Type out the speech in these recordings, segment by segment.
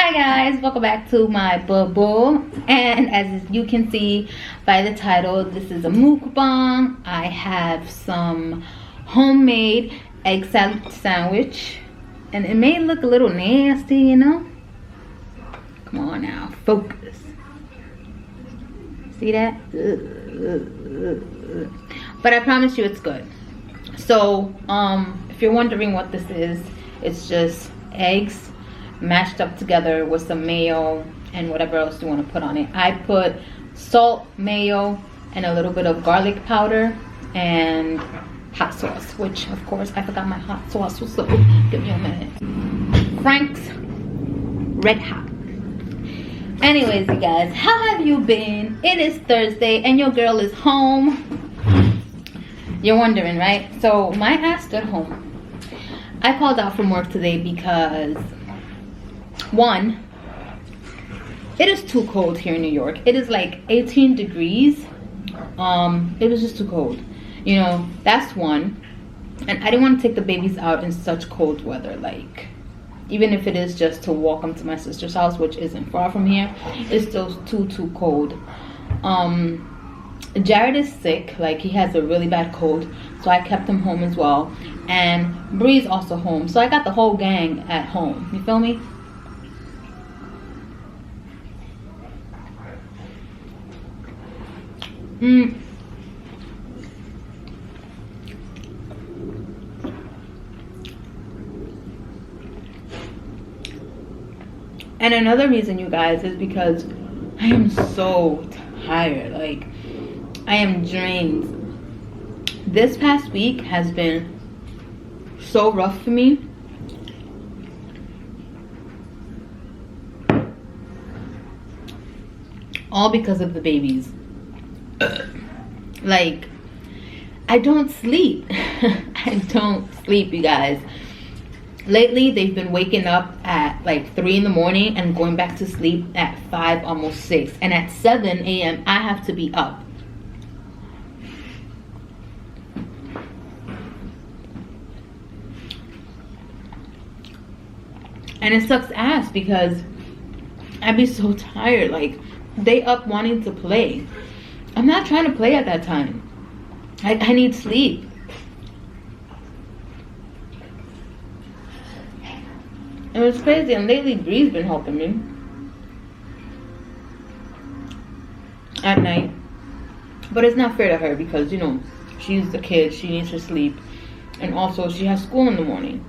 Hi guys, welcome back to my bubble. And as you can see by the title, this is a mukbang. I have some homemade egg salad sandwich, and it may look a little nasty, you know. Come on now, focus. See that? But I promise you it's good. So if you're wondering what this is, it's just eggs mashed up together with some mayo and whatever else you want to put on it. I put salt, mayo, and a little bit of garlic powder and hot sauce, which of course I forgot my hot sauce, so give me a minute. Frank's Red Hot. Anyways, you guys, how have you been? It is Thursday and your girl is home. You're wondering, right? So my ass stood home. I called out from work today because one, it is too cold here in New York. It is like 18 degrees. It was just too cold, you know. That's one. And I didn't want to take the babies out in such cold weather, like even if it is just to walk them to my sister's house, which isn't far from here, it's still too cold. Jared is sick, like he has a really bad cold, so I kept him home as well. And Bree's also home, so I got the whole gang at home. You feel me? And another reason, you guys, is because I am so tired. Like, I am drained. This past week has been so rough for me. All because of the babies. Like, I don't sleep. I don't sleep, you guys. Lately, they've been waking up at like 3 in the morning and going back to sleep at 5, almost 6. And at 7 a.m., I have to be up. And it sucks ass because I'd be so tired. Like, they up wanting to play. I'm not trying to play at that time. I need sleep. And it's crazy, and lately Bree's been helping me at night. But it's not fair to her because, you know, she's a kid, she needs her sleep. And also she has school in the morning.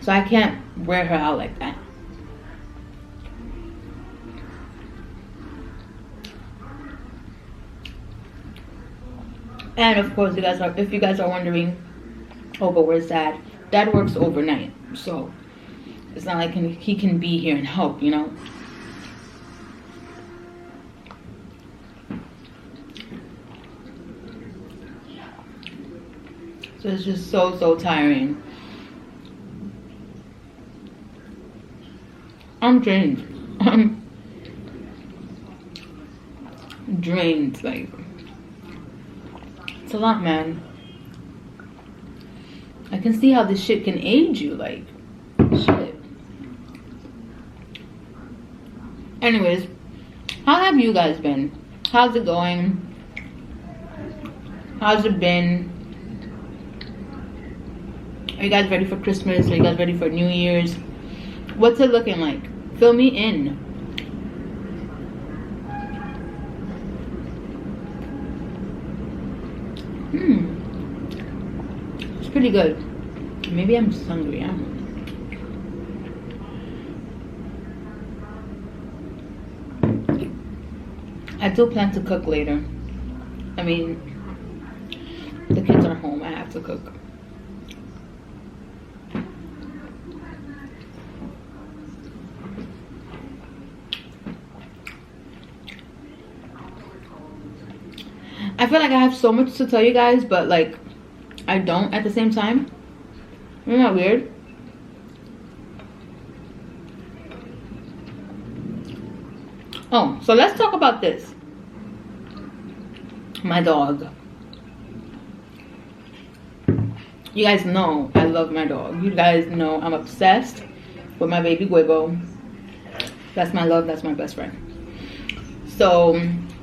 So I can't wear her out like that. And of course, if you guys are wondering, oh, but where's Dad? Dad works overnight, so it's not like he can be here and help, you know. So it's just so tiring. I'm drained. I'm drained, like, it's a lot, man. I can see how this shit can age you, like, shit. Anyways, how have you guys been? How's it going? How's it been? Are you guys ready for Christmas? Are you guys ready for New Year's? What's it looking like? Fill me in. It's pretty good. Maybe I'm just hungry. I don't know. I do plan to cook later. I mean, the kids are home. I have to cook. I feel like I have so much to tell you guys, but like I don't at the same time. Isn't that weird? Oh, so let's talk about this. My dog. You guys know I love my dog. You guys know I'm obsessed. with my baby Guebo. That's my love, that's my best friend. So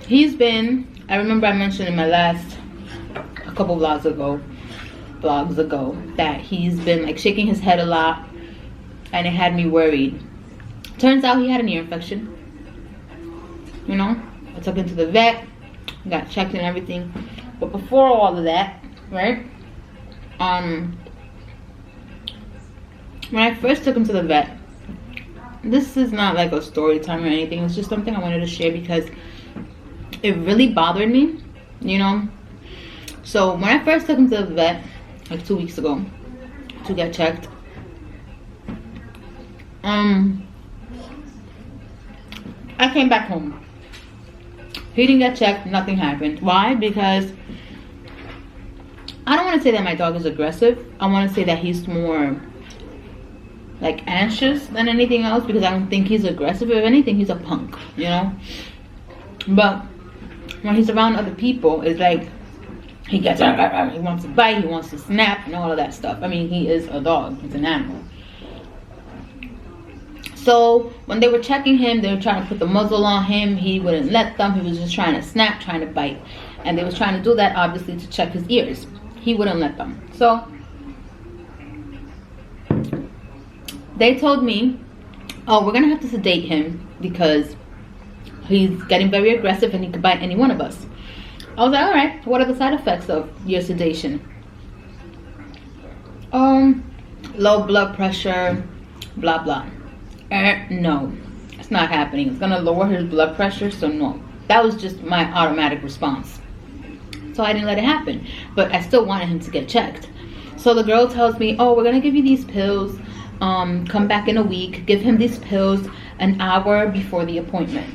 he's been, I remember I mentioned in my last, a couple vlogs ago, that he's been like shaking his head a lot, and it had me worried. Turns out he had an ear infection. You know, I took him to the vet, got checked and everything. But before all of that, right, when I first took him to the vet, this is not like a story time or anything, it's just something I wanted to share because it really bothered me, you know. So when I first took him to the vet like 2 weeks ago to get checked, I came back home. He didn't get checked, nothing happened. Why? Because I don't want to say that my dog is aggressive. I want to say that he's more like anxious than anything else, because I don't think he's aggressive. If anything, he's a punk, you know. But when he's around other people, it's like he gets, he wants to bite, he wants to snap, and all of that stuff. I mean, he is a dog, he's an animal. So when they were checking him, they were trying to put the muzzle on him. He wouldn't let them. He was just trying to snap, trying to bite, and they was trying to do that obviously to check his ears. He wouldn't let them. So they told me, oh, we're gonna have to sedate him because he's getting very aggressive and he could bite any one of us. I was like, all right, what are the side effects of your sedation? Low blood pressure, blah blah. No, it's not happening. It's gonna lower his blood pressure, so no. That was just my automatic response. So I didn't let it happen, but I still wanted him to get checked. So the girl tells me, oh, we're gonna give you these pills, come back in a week, give him these pills an hour before the appointment.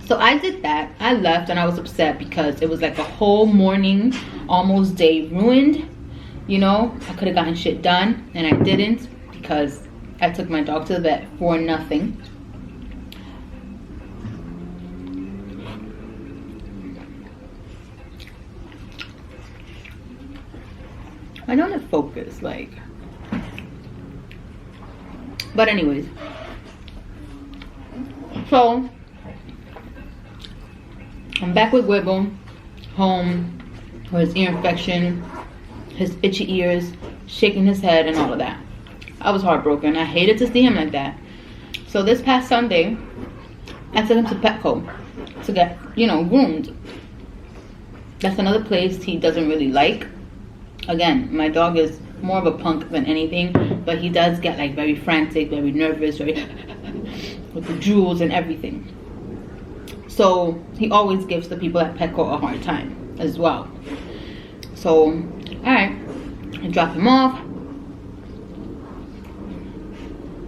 So I did that. I left and I was upset because it was like a whole morning, almost day ruined. You know, I could have gotten shit done and I didn't because I took my dog to the vet for nothing. I don't have focus, like. But anyways. So I'm back with Guebo, home, for his ear infection, his itchy ears, shaking his head and all of that. I was heartbroken. I hated to see him like that. So this past Sunday, I took him to Petco to get, you know, groomed. That's another place he doesn't really like. Again, my dog is more of a punk than anything, but he does get like very frantic, very nervous, very with the drools and everything. So he always gives the people at Petco a hard time as well. So, alright, I drop him off.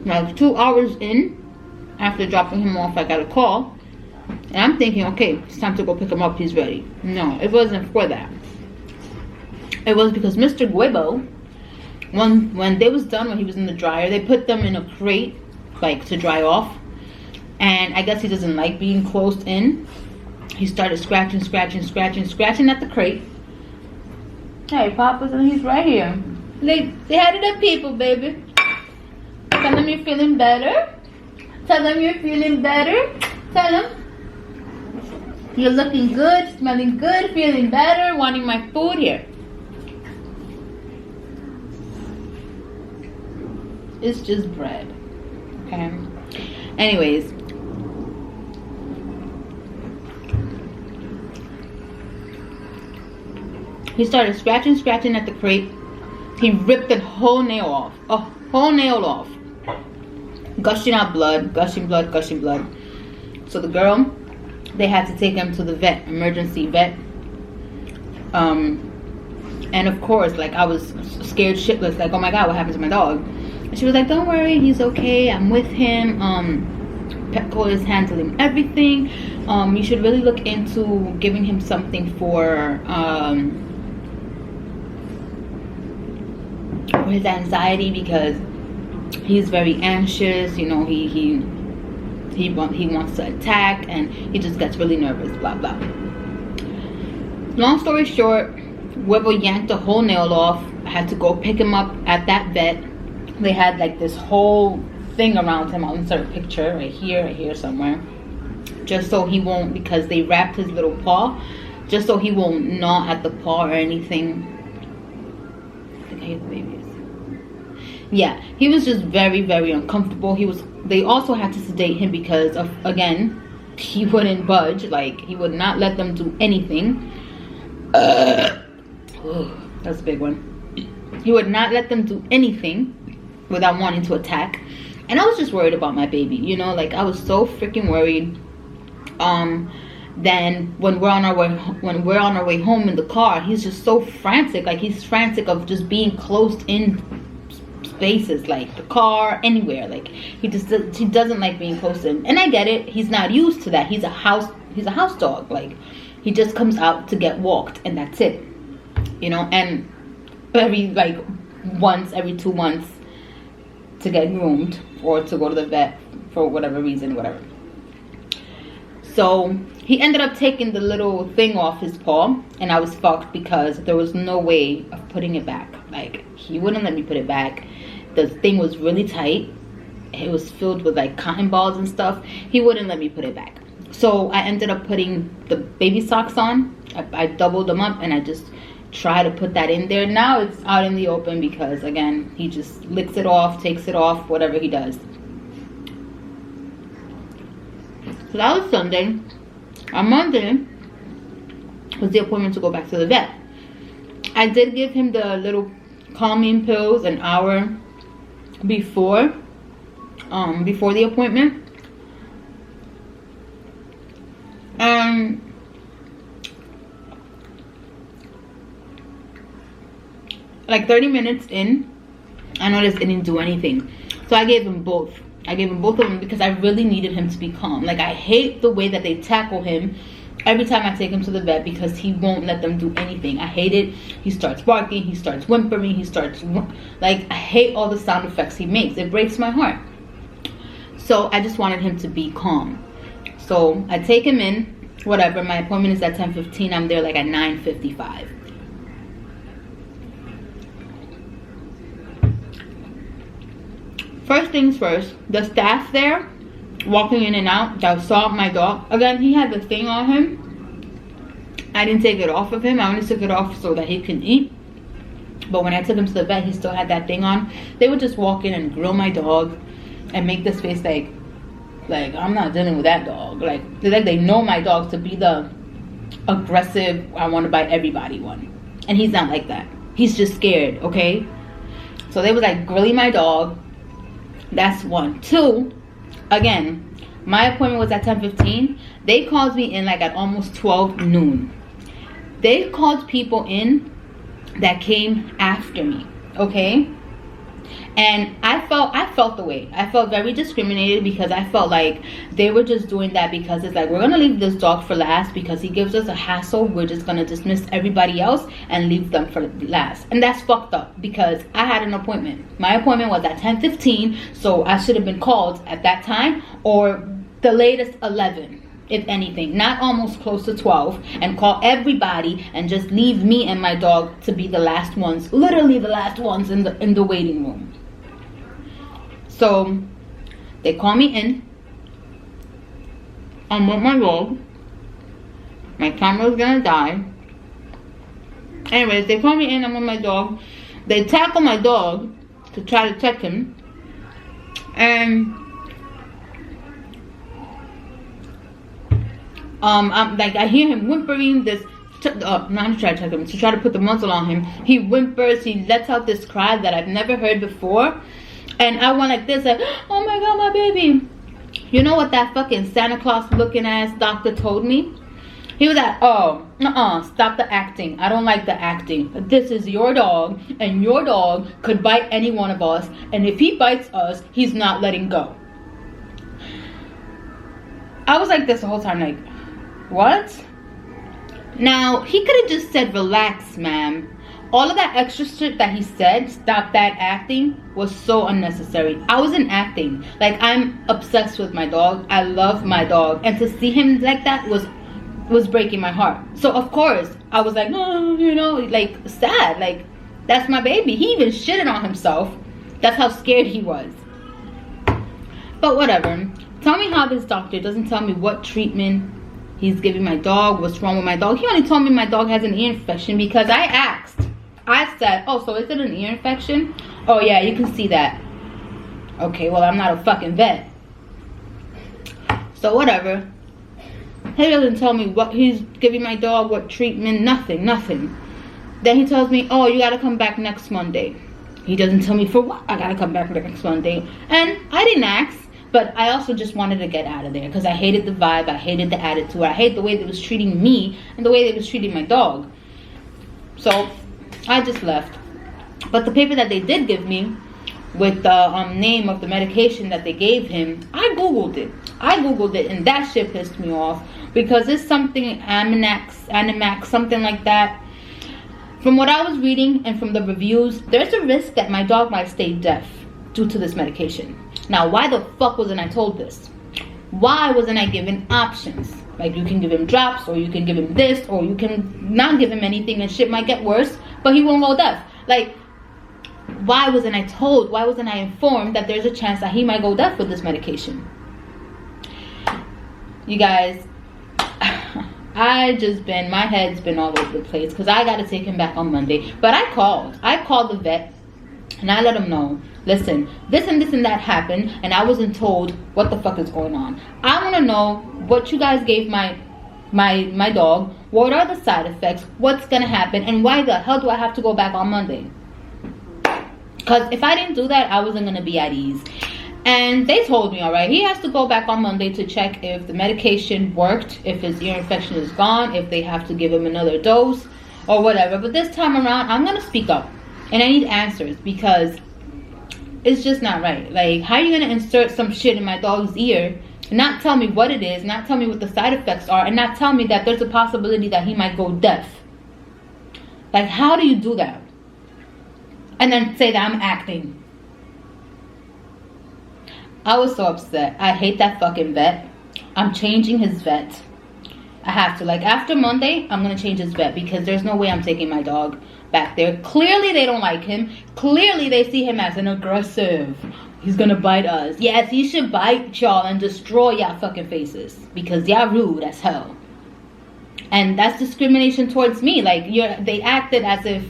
Now 2 hours in, after dropping him off, I got a call. And I'm thinking, okay, it's time to go pick him up, he's ready. No, it wasn't for that. It was because Mr. Guebo, when they was done, when he was in the dryer, they put them in a crate, like to dry off. And I guess he doesn't like being closed in. He started scratching at the crate. Hey, Papa's, and he's right here. They had it up, people, baby. Tell them you're feeling better. Tell them you're feeling better. Tell them you're looking good, smelling good, feeling better, wanting my food here. It's just bread. Okay. Anyways. He started scratching at the crate. He ripped the whole nail off. A whole nail off. Gushing out blood. Gushing blood. So the girl, they had to take him to the vet. Emergency vet. And of course, like, I was scared shitless. Like, oh my God, what happened to my dog? And she was like, don't worry, he's okay. I'm with him. Petco is handling everything. You should really look into giving him something for his anxiety, because he's very anxious. You know, he wants to attack and he just gets really nervous. Blah blah. Long story short, Guebo yanked the whole nail off. I had to go pick him up at that vet they had like this whole thing around him. I'll insert a picture right here somewhere, just so he won't, because they wrapped his little paw, just so he won't gnaw at the paw or anything. I think I hear the babies. Yeah, he was just very, very uncomfortable. They also had to sedate him because of, again, he wouldn't budge. Like, he would not let them do anything. That's a big one. He would not let them do anything without wanting to attack. And I was just worried about my baby, you know, like I was so freaking worried. Then when we're on our way home in the car, he's just so frantic. Like, he's frantic of just being closed in spaces, like the car, anywhere. Like, he doesn't like being close in. And I get it, he's not used to that. He's a house dog. Like, he just comes out to get walked and that's it, you know. And once every 2 months to get groomed or to go to the vet for whatever reason, whatever. So he ended up taking the little thing off his paw, and I was fucked because there was no way of putting it back. Like, he wouldn't let me put it back. The thing was really tight. It was filled with like cotton balls and stuff. He wouldn't let me put it back. So I ended up putting the baby socks on. I doubled them up and I just try to put that in there. Now it's out in the open because, again, he just licks it off, takes it off, whatever he does. So that was Sunday. On Monday was the appointment to go back to the vet. I did give him the little calming pills an hour before the appointment. And like 30 minutes in, I noticed it didn't do anything. So I gave him both. I gave him both of them because I really needed him to be calm. Like, I hate the way that they tackle him every time I take him to the vet because he won't let them do anything. I hate it. He starts barking, he starts whimpering, he starts, like, I hate all the sound effects he makes. It breaks my heart. So I just wanted him to be calm. So I take him in, whatever. My appointment is at 10:15. I'm there like at 9:55. First things first, the staff there, walking in and out, that saw my dog. Again, he had the thing on him. I didn't take it off of him. I only took it off so that he can eat. But when I took him to the vet, he still had that thing on. They would just walk in and grill my dog and make this face like I'm not dealing with that dog. Like they know my dog to be the aggressive, I want to bite everybody one. And he's not like that. He's just scared, okay? So they was like grilling my dog. That's one. Two, again, my appointment was at 10:15. They called me in like at almost 12 noon. They called people in that came after me, okay? And I felt the way. I felt very discriminated because I felt like they were just doing that because it's like, we're gonna leave this dog for last because he gives us a hassle. We're just gonna dismiss everybody else and leave them for last. And that's fucked up because I had an appointment. My appointment was at 10:15, so I should have been called at that time, or the latest 11, if anything, not almost close to 12, and call everybody and just leave me and my dog to be the last ones, literally the last ones in the waiting room. So they call me in. I'm with my dog. My camera's gonna die. Anyways, they call me in. I'm with my dog. They tackle my dog to try to check him, and I'm like, I hear him whimpering this. Not to try to check him, to try to put the muzzle on him. He whimpers. He lets out this cry that I've never heard before. And I went like this, like, oh my god, my baby. You know what that fucking Santa Claus looking ass doctor told me? He was like, oh, stop the acting. I don't like the acting. This is your dog, and your dog could bite any one of us. And if he bites us, he's not letting go. I was like this the whole time, like, what? Now, he could have just said, relax, ma'am. All of that extra shit that he said, stop that acting, was so unnecessary. I wasn't acting. Like, I'm obsessed with my dog. I love my dog. And to see him like that was breaking my heart. So, of course, I was like, oh, you know, like, sad. Like, that's my baby. He even shitted on himself That's how scared he was. But whatever. Tell me how this doctor doesn't tell me what treatment he's giving my dog, what's wrong with my dog. He only told me my dog has an ear infection because I asked. I said, oh, so is it an ear infection? Oh yeah, you can see that. Okay, well, I'm not a fucking vet. So whatever. He doesn't tell me what he's giving my dog, what treatment, nothing. Then he tells me, oh, you gotta come back next Monday. He doesn't tell me for what I gotta come back next Monday. And I didn't ask, but I also just wanted to get out of there because I hated the vibe, I hated the attitude, I hate the way they was treating me and the way they was treating my dog. So I just left. But the paper that they did give me with the name of the medication that they gave him, I googled it and that shit pissed me off because it's something Animax, something like that. From what I was reading and from the reviews, there's a risk that my dog might stay deaf due to this medication. Now, why the fuck wasn't I told this? Why wasn't I given options? Like, you can give him drops, or you can give him this, or you can not give him anything and shit might get worse, but he won't go deaf. Like, why wasn't I told? Why wasn't I informed that there's a chance that he might go deaf with this medication? You guys, my head's been all over the place because I got to take him back on Monday. But I called the vet and I let him know, listen, this and this and that happened and I wasn't told what the fuck is going on. I want to know what you guys gave my dog, what are the side effects, what's going to happen, and why the hell do I have to go back on Monday? Because if I didn't do that, I wasn't going to be at ease. And they told me, all right, he has to go back on Monday to check if the medication worked, if his ear infection is gone, if they have to give him another dose or whatever. But this time around, I'm going to speak up. And I need answers because it's just not right. Like, how are you going to insert some shit in my dog's ear, not tell me what it is, not tell me what the side effects are, and not tell me that there's a possibility that he might go deaf? Like, how do you do that? And then say that I'm acting. I was so upset. I hate that fucking vet. I'm changing his vet. I have to. Like, after Monday, I'm going to change his vet because there's no way I'm taking my dog back there. Clearly, they don't like him. Clearly, they see him as an aggressive. He's going to bite us. Yes, he should bite y'all and destroy y'all fucking faces because y'all rude as hell. And that's discrimination towards me. Like, they acted as if,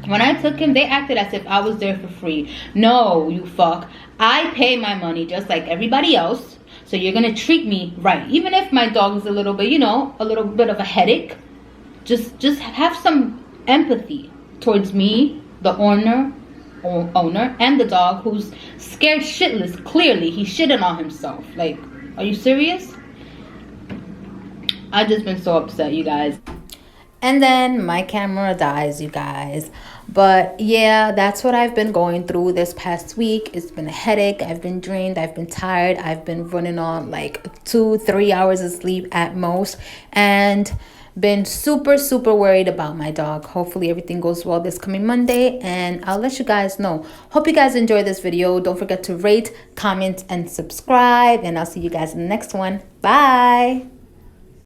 when I took him, they acted as if I was there for free. No, you fuck. I pay my money just like everybody else. So you're going to treat me right. Even if my dog is a little bit, a little bit of a headache. Just have some empathy towards me, the owner, and the dog who's scared shitless. Clearly, he's shitting on himself. Like, are you serious? I've just been so upset, you guys. And then my camera dies, you guys. But yeah, that's what I've been going through this past week. It's been a headache. I've been drained. I've been tired. I've been running on like 2-3 hours of sleep at most. And been super worried about my dog. Hopefully everything goes well this coming Monday. And I'll let you guys know. Hope you guys enjoyed this video. Don't forget to rate, comment, and subscribe. And I'll see you guys in the next one. Bye.